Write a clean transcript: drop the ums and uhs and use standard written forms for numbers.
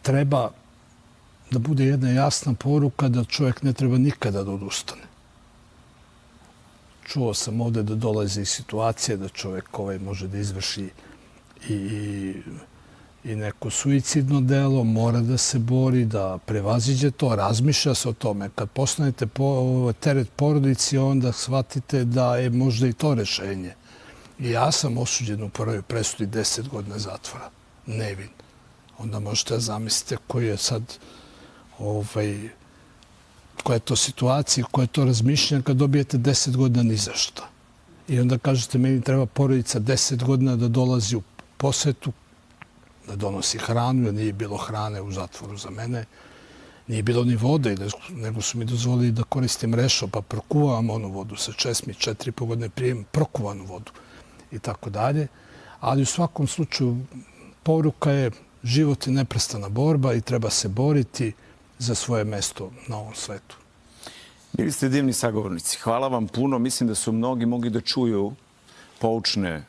treba da bude jedna jasna poruka da čovjek ne treba nikada da odustane. Čuo sam ovdje da dolaze i situacije da čovjek može da izvrši i neko suicidno delo, mora da se bori, da prevaziđe to, razmišlja se o tome. Kad postanete teret porodici, onda shvatite da je možda i to rešenje. I ja sam osuđen u prvoj presudi 10 godina zatvora. Nevin. Onda možete da zamislite koji je sad koja je to situacija, koja je to razmišljanje kad dobijete 10 godina ni za šta. I onda kažete, meni treba porodica 10 godina da dolazi u posetu, da donosi hranu, jer nije bilo hrane u zatvoru za mene. Nije bilo ni vode, nego su mi dozvolili da koristim rešo, pa prokuvam onu vodu sa česmi, 4,5 godine prijem prokuvanu vodu i tako dalje. Ali u svakom slučaju poruka je život je neprestana borba i treba se boriti za svoje mesto na ovom svetu. Bili ste divni sagovornici. Hvala vam puno. Mislim da su mnogi mogli da čuju poučne